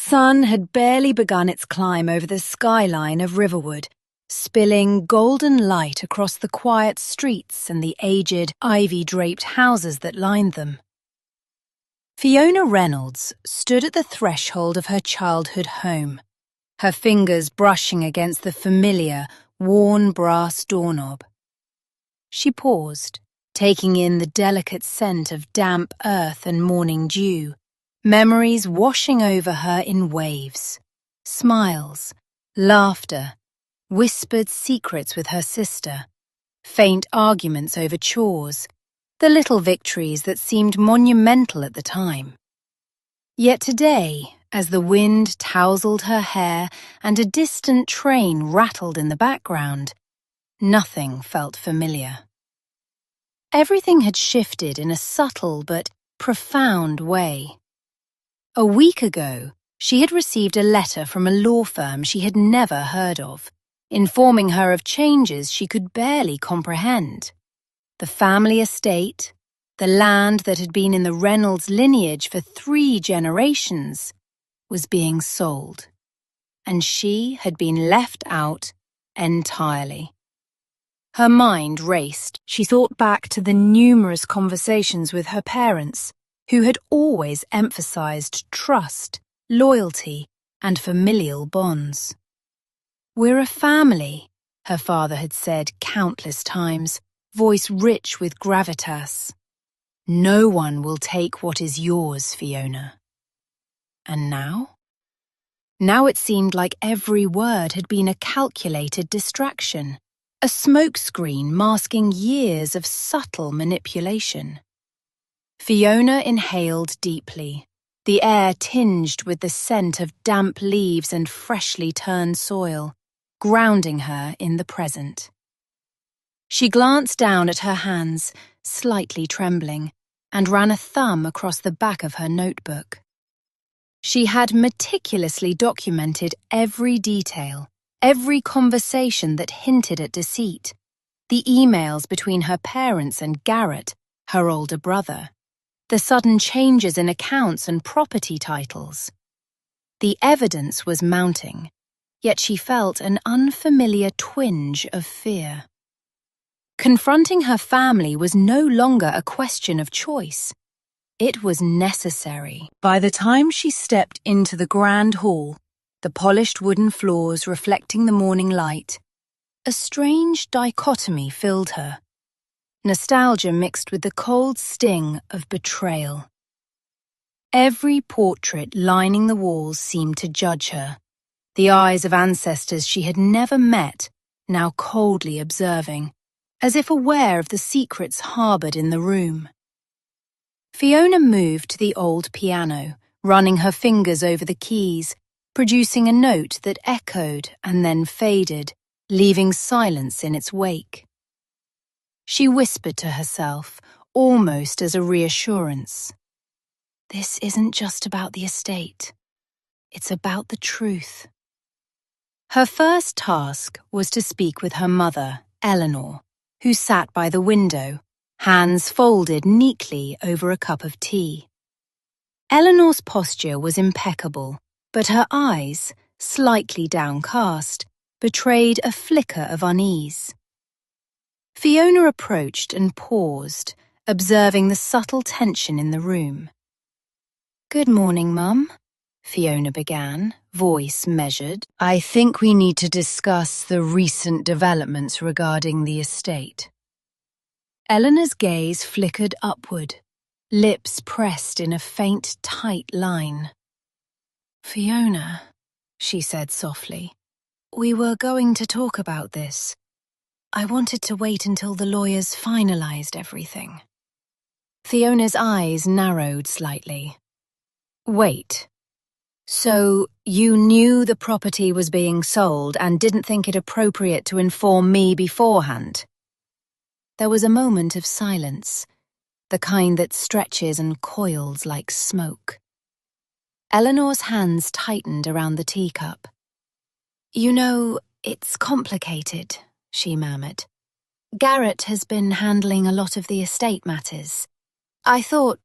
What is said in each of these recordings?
sun had barely begun its climb over the skyline of Riverwood, spilling golden light across the quiet streets and the aged, ivy-draped houses that lined them. Fiona Reynolds stood at the threshold of her childhood home, her fingers brushing against the familiar, worn brass doorknob. She paused, taking in the delicate scent of damp earth and morning dew, memories washing over her in waves, smiles, laughter, whispered secrets with her sister, faint arguments over chores, the little victories that seemed monumental at the time. Yet today, as the wind tousled her hair and a distant train rattled in the background, nothing felt familiar. Everything had shifted in a subtle but profound way. A week ago, she had received a letter from a law firm she had never heard of, informing her of changes she could barely comprehend. The family estate, the land that had been in the Reynolds lineage for 3 generations, was being sold, and she had been left out entirely. Her mind raced. She thought back to the numerous conversations with her parents, who had always emphasized trust, loyalty, and familial bonds. "We're a family," her father had said countless times, voice rich with gravitas. "No one will take what is yours, Fiona." And now? Now it seemed like every word had been a calculated distraction, a smokescreen masking years of subtle manipulation. Fiona inhaled deeply, the air tinged with the scent of damp leaves and freshly turned soil, grounding her in the present. She glanced down at her hands, slightly trembling, and ran a thumb across the back of her notebook. She had meticulously documented every detail, every conversation that hinted at deceit, the emails between her parents and Garrett, her older brother, the sudden changes in accounts and property titles. The evidence was mounting, yet she felt an unfamiliar twinge of fear. Confronting her family was no longer a question of choice. It was necessary. By the time she stepped into the grand hall, the polished wooden floors reflecting the morning light, a strange dichotomy filled her. Nostalgia mixed with the cold sting of betrayal. Every portrait lining the walls seemed to judge her, the eyes of ancestors she had never met now coldly observing, as if aware of the secrets harbored in the room. Fiona moved to the old piano, running her fingers over the keys, producing a note that echoed and then faded, leaving silence in its wake. She whispered to herself, almost as a reassurance. This isn't just about the estate. It's about the truth. Her first task was to speak with her mother, Eleanor, who sat by the window, hands folded neatly over a cup of tea. Eleanor's posture was impeccable, but her eyes, slightly downcast, betrayed a flicker of unease. Fiona approached and paused, observing the subtle tension in the room. "Good morning, Mum," Fiona began, voice measured. "I think we need to discuss the recent developments regarding the estate." Eleanor's gaze flickered upward, lips pressed in a faint, tight line. "Fiona," she said softly, "we were going to talk about this. I wanted to wait until the lawyers finalized everything." Fiona's eyes narrowed slightly. "Wait. So you knew the property was being sold and didn't think it appropriate to inform me beforehand?" There was a moment of silence, the kind that stretches and coils like smoke. Eleanor's hands tightened around the teacup. "You know, it's complicated," she murmured. "Garrett has been handling a lot of the estate matters. I thought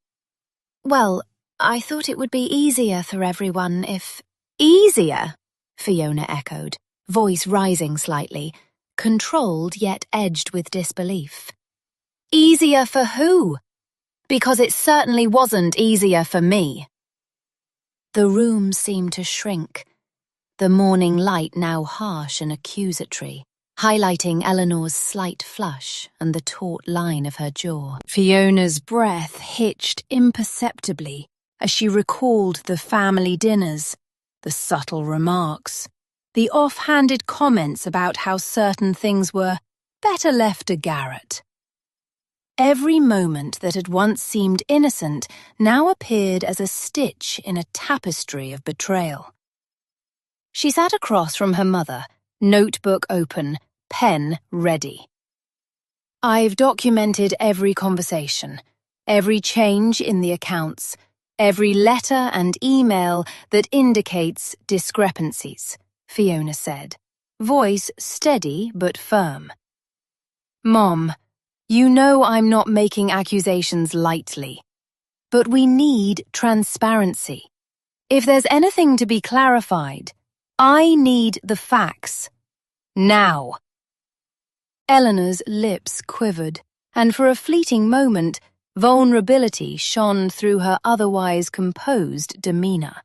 it would be easier for everyone if Easier, Fiona echoed, voice rising slightly, controlled yet edged with disbelief. Easier for who? Because it certainly wasn't easier for me. The room seemed to shrink, the morning light now harsh and accusatory, highlighting Eleanor's slight flush and the taut line of her jaw. Fiona's breath hitched imperceptibly as she recalled the family dinners, the subtle remarks, the off-handed comments about how certain things were better left to Garrett. Every moment that had once seemed innocent now appeared as a stitch in a tapestry of betrayal. She sat across from her mother, notebook open, pen ready. I've documented every conversation, every change in the accounts, every letter and email that indicates discrepancies, Fiona said, voice steady but firm. Mom, you know I'm not making accusations lightly, but we need transparency. If there's anything to be clarified, I need the facts. Now. Eleanor's lips quivered, and for a fleeting moment, vulnerability shone through her otherwise composed demeanor.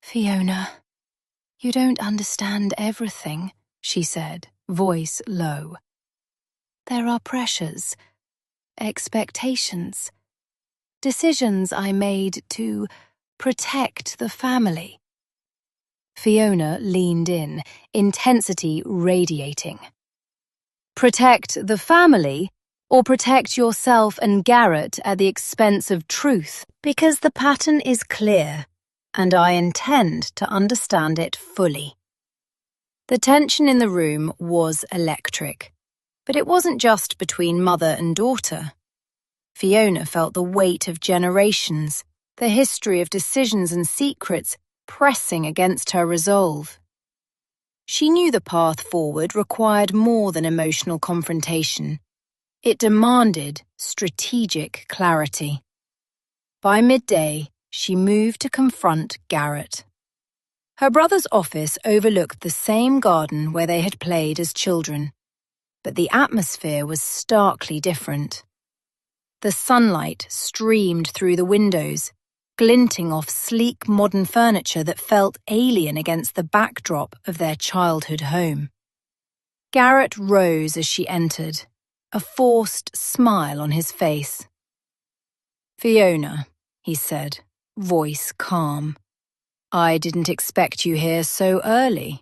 Fiona, you don't understand everything, she said, voice low. There are pressures, expectations, decisions I made to protect the family. Fiona leaned in, intensity radiating. Protect the family, or protect yourself and Garrett at the expense of truth? Because the pattern is clear, and I intend to understand it fully. The tension in the room was electric, but it wasn't just between mother and daughter. Fiona felt the weight of generations, the history of decisions and secrets pressing against her resolve. She knew the path forward required more than emotional confrontation. It demanded strategic clarity. By midday, she moved to confront Garrett. Her brother's office overlooked the same garden where they had played as children, but the atmosphere was starkly different. The sunlight streamed through the windows, glinting off sleek modern furniture that felt alien against the backdrop of their childhood home. Garrett rose as she entered, a forced smile on his face. Fiona, he said, voice calm. I didn't expect you here so early.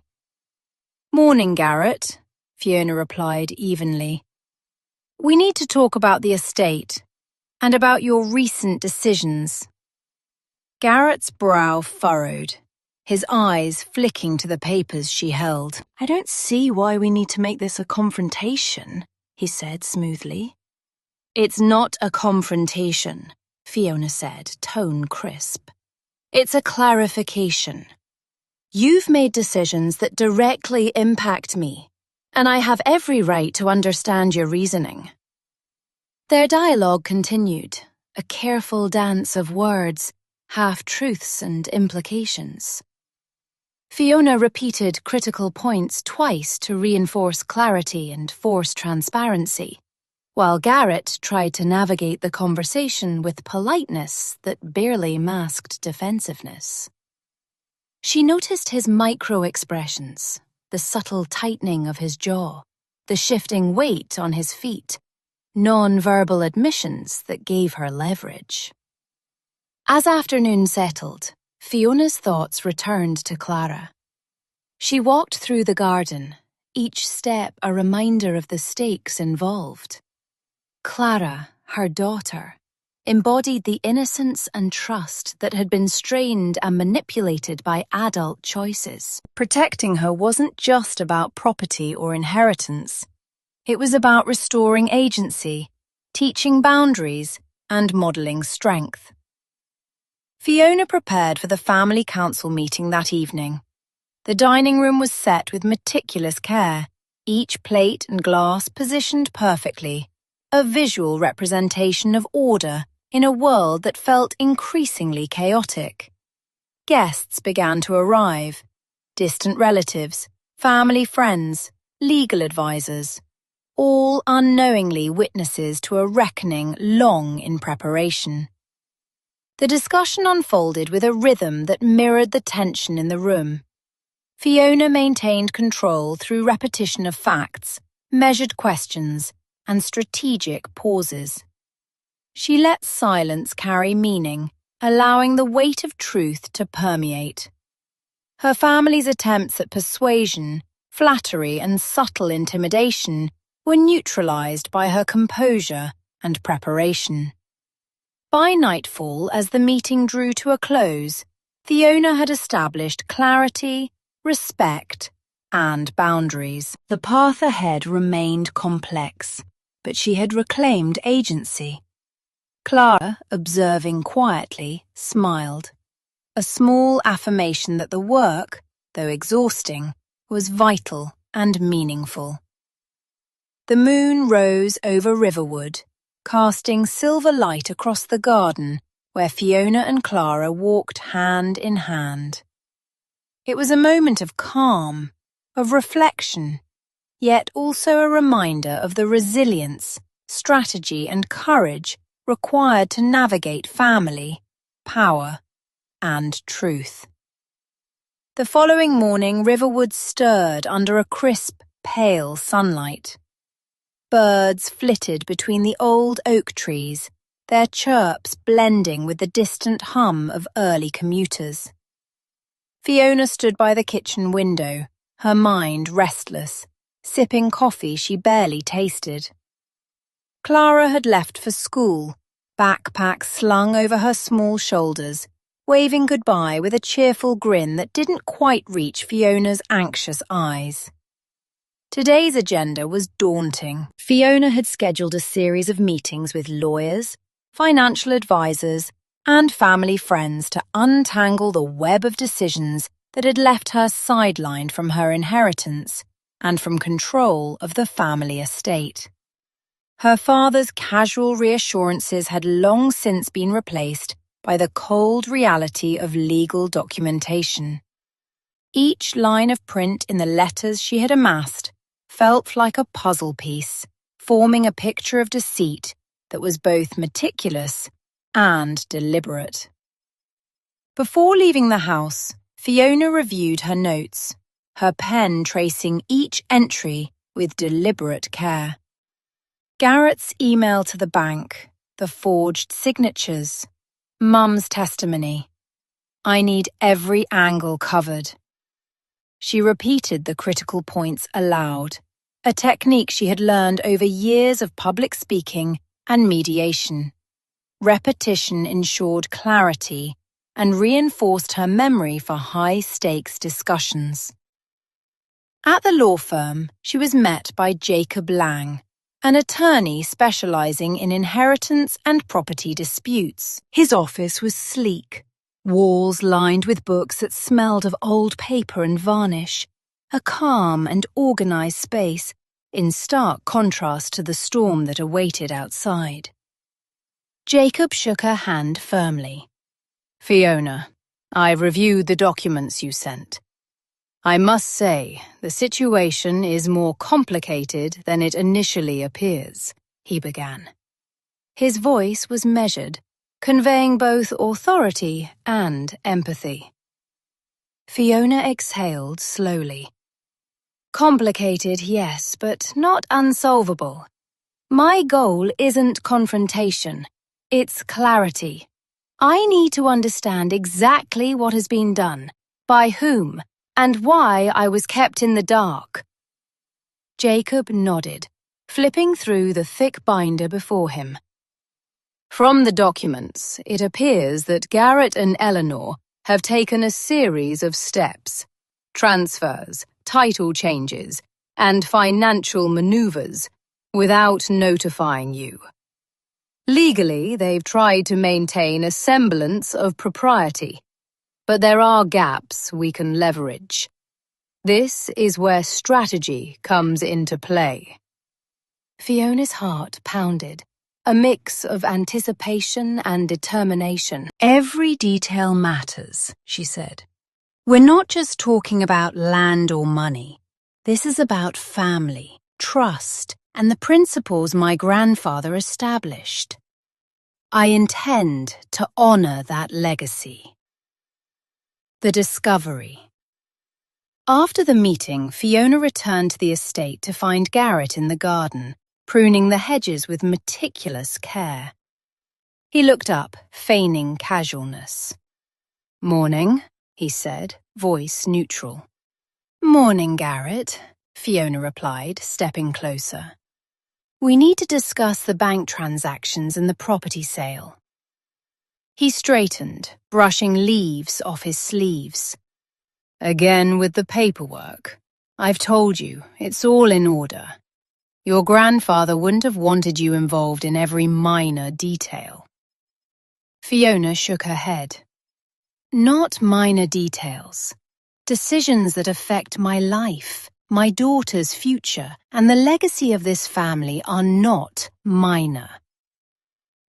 Morning, Garrett, Fiona replied evenly. We need to talk about the estate and about your recent decisions. Garrett's brow furrowed, his eyes flicking to the papers she held. I don't see why we need to make this a confrontation, he said smoothly. It's not a confrontation, Fiona said, tone crisp. It's a clarification. You've made decisions that directly impact me, and I have every right to understand your reasoning. Their dialogue continued, a careful dance of words, half-truths and implications. Fiona repeated critical points twice to reinforce clarity and force transparency, while Garrett tried to navigate the conversation with politeness that barely masked defensiveness. She noticed his micro-expressions, the subtle tightening of his jaw, the shifting weight on his feet, non-verbal admissions that gave her leverage. As afternoon settled, Fiona's thoughts returned to Clara. She walked through the garden, each step a reminder of the stakes involved. Clara, her daughter, embodied the innocence and trust that had been strained and manipulated by adult choices. Protecting her wasn't just about property or inheritance. It was about restoring agency, teaching boundaries, and modeling strength. Fiona prepared for the family council meeting that evening. The dining room was set with meticulous care, each plate and glass positioned perfectly, a visual representation of order in a world that felt increasingly chaotic. Guests began to arrive: distant relatives, family friends, legal advisors, all unknowingly witnesses to a reckoning long in preparation. The discussion unfolded with a rhythm that mirrored the tension in the room. Fiona maintained control through repetition of facts, measured questions, and strategic pauses. She let silence carry meaning, allowing the weight of truth to permeate. Her family's attempts at persuasion, flattery, and subtle intimidation were neutralized by her composure and preparation. By nightfall, as the meeting drew to a close, Fiona had established clarity, respect, and boundaries. The path ahead remained complex, but she had reclaimed agency. Clara, observing quietly, smiled. A small affirmation that the work, though exhausting, was vital and meaningful. The moon rose over Riverwood, casting silver light across the garden where Fiona and Clara walked hand in hand. It was a moment of calm, of reflection, yet also a reminder of the resilience, strategy, and courage required to navigate family, power, and truth. The following morning, Riverwood stirred under a crisp, pale sunlight. Birds flitted between the old oak trees, their chirps blending with the distant hum of early commuters. Fiona stood by the kitchen window, her mind restless, sipping coffee she barely tasted. Clara had left for school, backpack slung over her small shoulders, waving goodbye with a cheerful grin that didn't quite reach Fiona's anxious eyes. Today's agenda was daunting. Fiona had scheduled a series of meetings with lawyers, financial advisors, and family friends to untangle the web of decisions that had left her sidelined from her inheritance and from control of the family estate. Her father's casual reassurances had long since been replaced by the cold reality of legal documentation. Each line of print in the letters she had amassed felt like a puzzle piece, forming a picture of deceit that was both meticulous and deliberate. Before leaving the house, Fiona reviewed her notes, her pen tracing each entry with deliberate care. Garrett's email to the bank, the forged signatures, Mum's testimony. I need every angle covered. She repeated the critical points aloud, a technique she had learned over years of public speaking and mediation. Repetition ensured clarity and reinforced her memory for high-stakes discussions. At the law firm, she was met by Jacob Lang, an attorney specializing in inheritance and property disputes. His office was sleek, walls lined with books that smelled of old paper and varnish, a calm and organized space, in stark contrast to the storm that awaited outside. Jacob shook her hand firmly. Fiona, I've reviewed the documents you sent. I must say, the situation is more complicated than it initially appears, he began. His voice was measured, conveying both authority and empathy. Fiona exhaled slowly. Complicated, yes, but not unsolvable. My goal isn't confrontation, it's clarity. I need to understand exactly what has been done, by whom, and why I was kept in the dark. Jacob nodded, flipping through the thick binder before him. From the documents, it appears that Garrett and Eleanor have taken a series of steps, transfers, title changes, and financial maneuvers, without notifying you. Legally, they've tried to maintain a semblance of propriety, but there are gaps we can leverage. This is where strategy comes into play. Fiona's heart pounded. a mix of anticipation and determination. "Every detail matters," she said. "We're not just talking about land or money. This is about family, trust, and the principles my grandfather established. I intend to honor that legacy." The discovery. After the meeting, Fiona returned to the estate to find Garrett in the garden, pruning the hedges with meticulous care. He looked up, feigning casualness. "Morning," he said, voice neutral. "Morning, Garrett," Fiona replied, stepping closer. "We need to discuss the bank transactions and the property sale." He straightened, brushing leaves off his sleeves. "Again with the paperwork. I've told you, it's all in order. Your grandfather wouldn't have wanted you involved in every minor detail." Fiona shook her head. "Not minor details. Decisions that affect my life, my daughter's future, and the legacy of this family are not minor."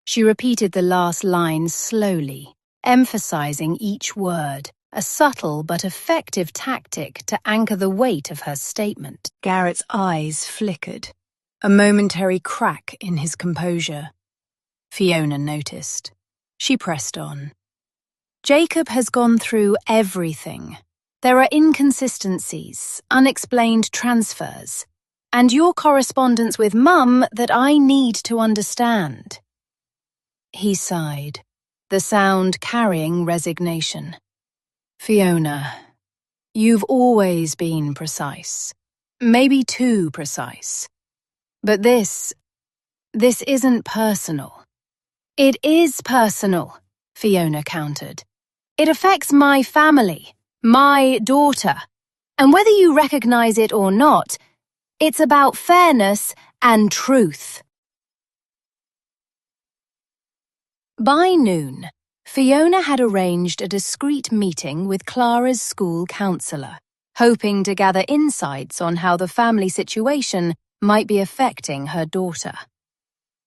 She repeated the last line slowly, emphasizing each word, a subtle but effective tactic to anchor the weight of her statement. Garrett's eyes flickered, a momentary crack in his composure. Fiona noticed. She pressed on. "Jacob has gone through everything. There are inconsistencies, unexplained transfers, and your correspondence with Mum that I need to understand." He sighed, the sound carrying resignation. "Fiona, you've always been precise. Maybe too precise. But this isn't personal." "It is personal," Fiona countered. "It affects my family, my daughter, and whether you recognize it or not, it's about fairness and truth." By noon, Fiona had arranged a discreet meeting with Clara's school counselor, hoping to gather insights on how the family situation might be affecting her daughter.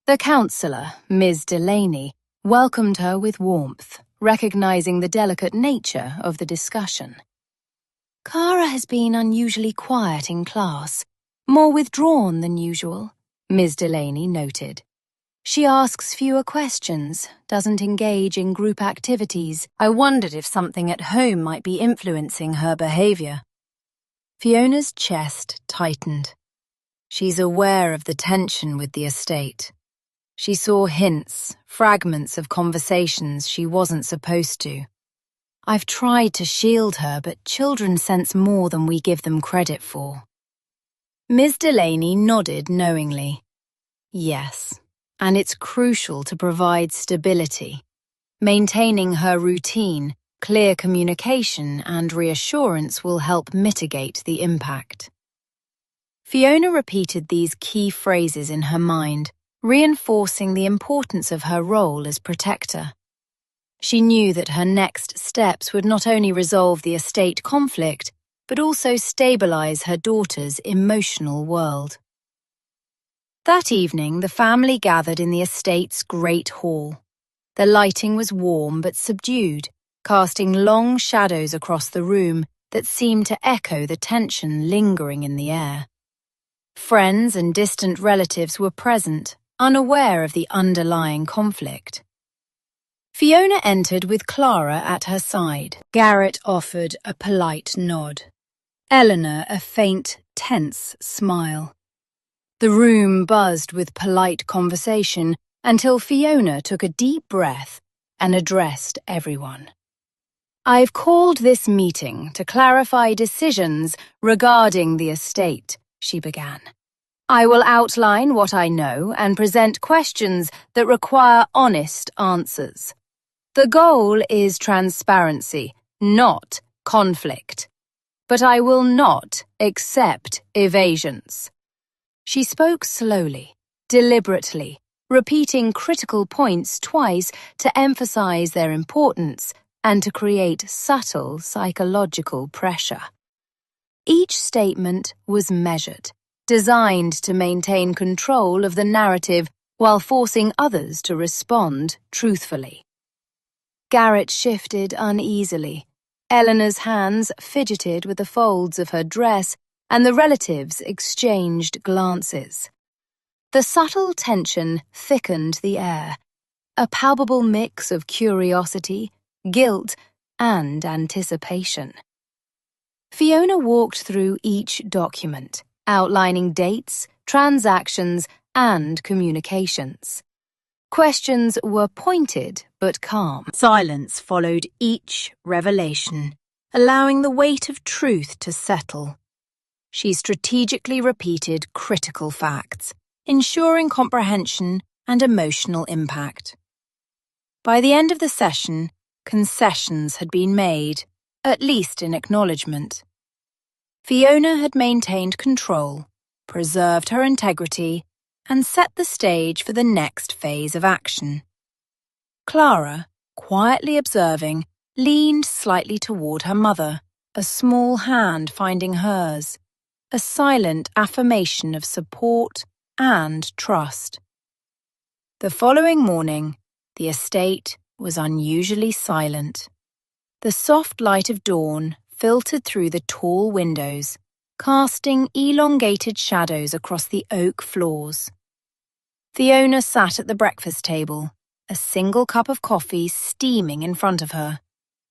The counselor, Ms. Delaney, welcomed her with warmth, recognizing the delicate nature of the discussion. "Clara has been unusually quiet in class, more withdrawn than usual," Ms. Delaney noted. "She asks fewer questions, doesn't engage in group activities. I wondered if something at home might be influencing her behavior." Fiona's chest tightened. She's aware of the tension with the estate. She saw hints, fragments of conversations she wasn't supposed to. "I've tried to shield her, but children sense more than we give them credit for." Ms. Delaney nodded knowingly. "Yes, and it's crucial to provide stability. Maintaining her routine, clear communication, and reassurance will help mitigate the impact." Fiona repeated these key phrases in her mind, reinforcing the importance of her role as protector. She knew that her next steps would not only resolve the estate conflict, but also stabilize her daughter's emotional world. That evening, the family gathered in the estate's great hall. The lighting was warm but subdued, casting long shadows across the room that seemed to echo the tension lingering in the air. Friends and distant relatives were present, unaware of the underlying conflict. Fiona entered with Clara at her side. Garrett offered a polite nod. Eleanor a faint, tense smile. The room buzzed with polite conversation until Fiona took a deep breath and addressed everyone. "I've called this meeting to clarify decisions regarding the estate," she began. "I will outline what I know and present questions that require honest answers. The goal is transparency, not conflict. But I will not accept evasions." She spoke slowly, deliberately, repeating critical points twice to emphasize their importance and to create subtle psychological pressure. Each statement was measured, designed to maintain control of the narrative while forcing others to respond truthfully. Garrett shifted uneasily. Eleanor's hands fidgeted with the folds of her dress, and the relatives exchanged glances. The subtle tension thickened the air, a palpable mix of curiosity, guilt, and anticipation. Fiona walked through each document, outlining dates, transactions, and communications. Questions were pointed but calm. Silence followed each revelation, allowing the weight of truth to settle. She strategically repeated critical facts, ensuring comprehension and emotional impact. By the end of the session, concessions had been made, at least in acknowledgement. Fiona had maintained control, preserved her integrity, and set the stage for the next phase of action. Clara, quietly observing, leaned slightly toward her mother, a small hand finding hers, a silent affirmation of support and trust. The following morning, the estate was unusually silent. The soft light of dawn filtered through the tall windows, casting elongated shadows across the oak floors. Fiona sat at the breakfast table, a single cup of coffee steaming in front of her,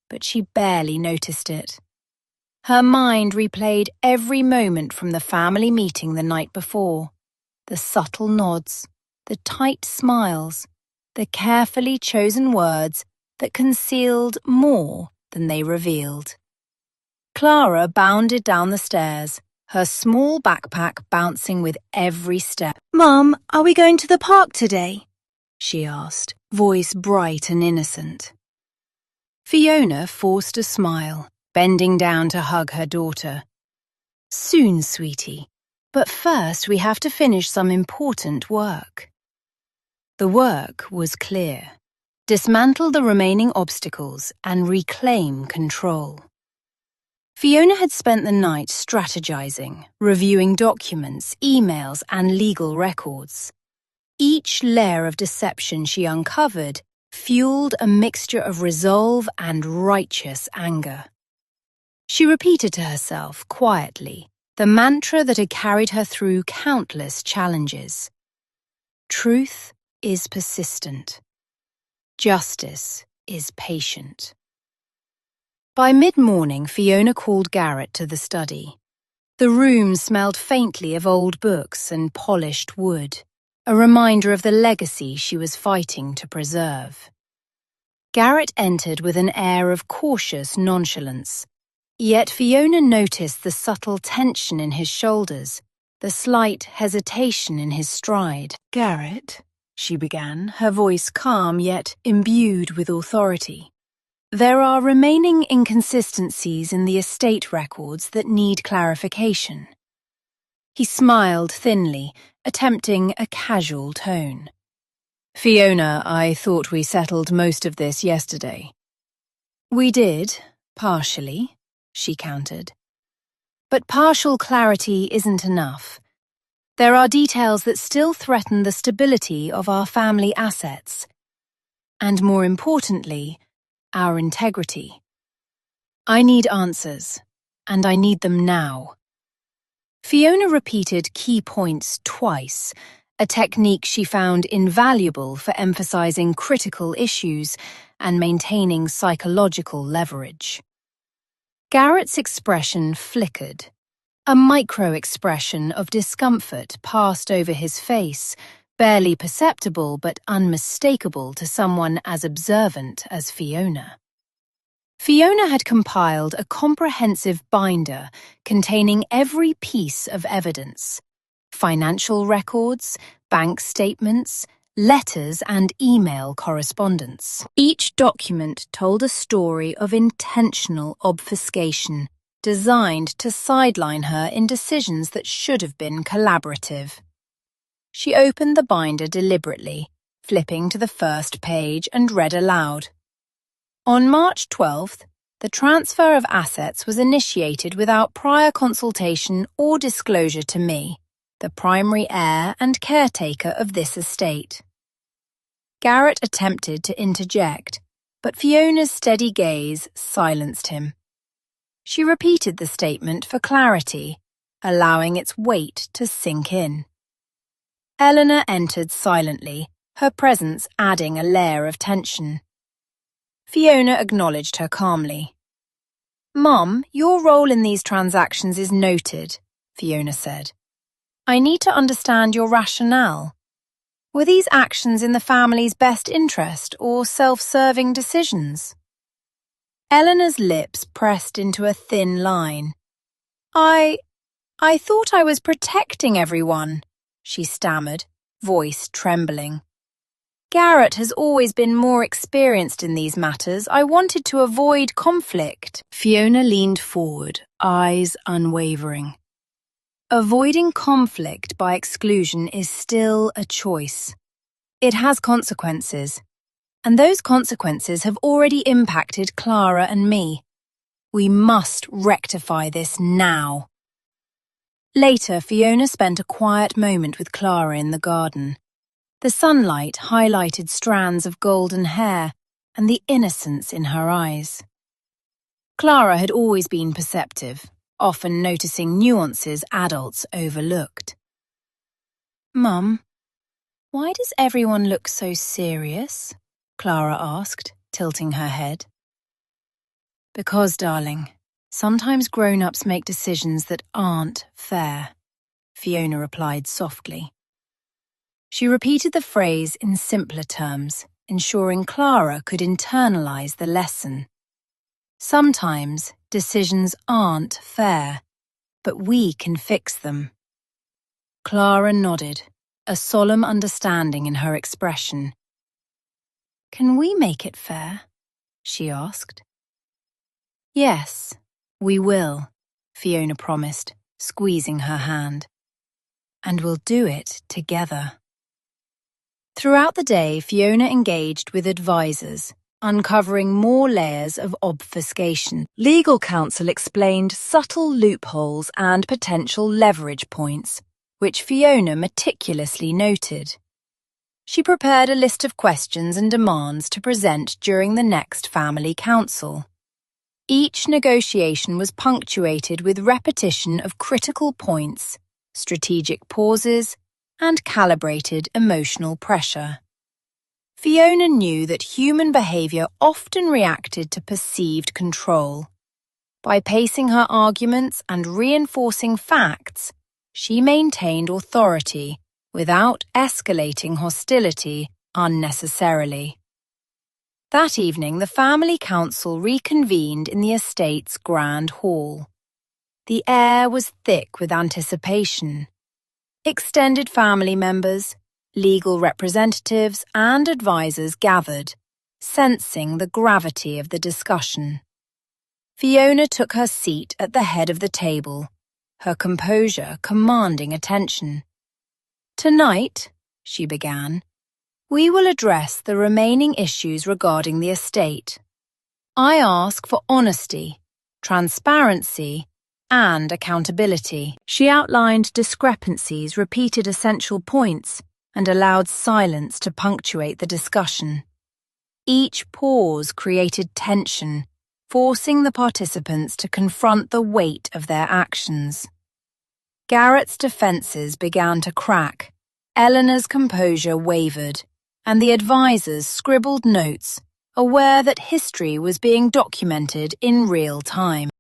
but she barely noticed it. Her mind replayed every moment from the family meeting the night before. The subtle nods, the tight smiles, the carefully chosen words that concealed more than they revealed. Clara bounded down the stairs, her small backpack bouncing with every step. "Mum, are we going to the park today?" she asked, voice bright and innocent. Fiona forced a smile, bending down to hug her daughter. "Soon, sweetie, but first we have to finish some important work." The work was clear. Dismantle the remaining obstacles and reclaim control. Fiona had spent the night strategizing, reviewing documents, emails, and legal records. Each layer of deception she uncovered fueled a mixture of resolve and righteous anger. She repeated to herself, quietly, the mantra that had carried her through countless challenges. Truth is persistent. Justice is patient. By mid-morning, Fiona called Garrett to the study. The room smelled faintly of old books and polished wood, a reminder of the legacy she was fighting to preserve. Garrett entered with an air of cautious nonchalance, yet Fiona noticed the subtle tension in his shoulders, the slight hesitation in his stride. "Garrett," she began, her voice calm yet imbued with authority. "There are remaining inconsistencies in the estate records that need clarification." He smiled thinly, attempting a casual tone. "Fiona, I thought we settled most of this yesterday." "We did, partially," she countered. "But partial clarity isn't enough. There are details that still threaten the stability of our family assets. And more importantly, our integrity. I need answers, and I need them now." Fiona repeated key points twice, a technique she found invaluable for emphasizing critical issues and maintaining psychological leverage. Garrett's expression flickered. A micro-expression of discomfort passed over his face, barely perceptible but unmistakable to someone as observant as Fiona. Fiona had compiled a comprehensive binder containing every piece of evidence: financial records, bank statements, letters and email correspondence. Each document told a story of intentional obfuscation, designed to sideline her in decisions that should have been collaborative. She opened the binder deliberately, flipping to the first page and read aloud. On March 12th, the transfer of assets was initiated without prior consultation or disclosure to me. the primary heir and caretaker of this estate. Garrett attempted to interject, but Fiona's steady gaze silenced him. She repeated the statement for clarity, allowing its weight to sink in. Eleanor entered silently, her presence adding a layer of tension. Fiona acknowledged her calmly. "Mum, your role in these transactions is noted," Fiona said. "I need to understand your rationale. Were these actions in the family's best interest or self-serving decisions?" Eleanor's lips pressed into a thin line. I thought I was protecting everyone," she stammered, voice trembling. "Garrett has always been more experienced in these matters. I wanted to avoid conflict." Fiona leaned forward, eyes unwavering. Avoiding conflict by exclusion is still a choice. It has consequences, and those consequences have already impacted Clara and me. We must rectify this now. Later, Fiona spent a quiet moment with Clara in the garden. The sunlight highlighted strands of golden hair and the innocence in her eyes. Clara had always been perceptive, often noticing nuances adults overlooked. "Mum, why does everyone look so serious?" Clara asked, tilting her head. "Because, darling, sometimes grown-ups make decisions that aren't fair," Fiona replied softly. She repeated the phrase in simpler terms, ensuring Clara could internalize the lesson. Sometimes decisions aren't fair, but we can fix them. Clara nodded, a solemn understanding in her expression. "Can we make it fair?" she asked. "Yes, we will," Fiona promised, squeezing her hand. "And we'll do it together." Throughout the day, Fiona engaged with advisors, uncovering more layers of obfuscation. Legal counsel explained subtle loopholes and potential leverage points, which Fiona meticulously noted. She prepared a list of questions and demands to present during the next family council. Each negotiation was punctuated with repetition of critical points, strategic pauses, and calibrated emotional pressure. Fiona knew that human behavior often reacted to perceived control. By pacing her arguments and reinforcing facts, she maintained authority without escalating hostility unnecessarily. That evening, the family council reconvened in the estate's grand hall. The air was thick with anticipation. Extended family members, legal representatives, and advisors gathered, sensing the gravity of the discussion. Fiona took her seat at the head of the table, her composure commanding attention. "Tonight," she began, "we will address the remaining issues regarding the estate. I ask for honesty, transparency, and accountability." She outlined discrepancies, repeated essential points, and allowed silence to punctuate the discussion. Each pause created tension, forcing the participants to confront the weight of their actions. Garrett's defences began to crack, Eleanor's composure wavered, and the advisors scribbled notes, aware that history was being documented in real time.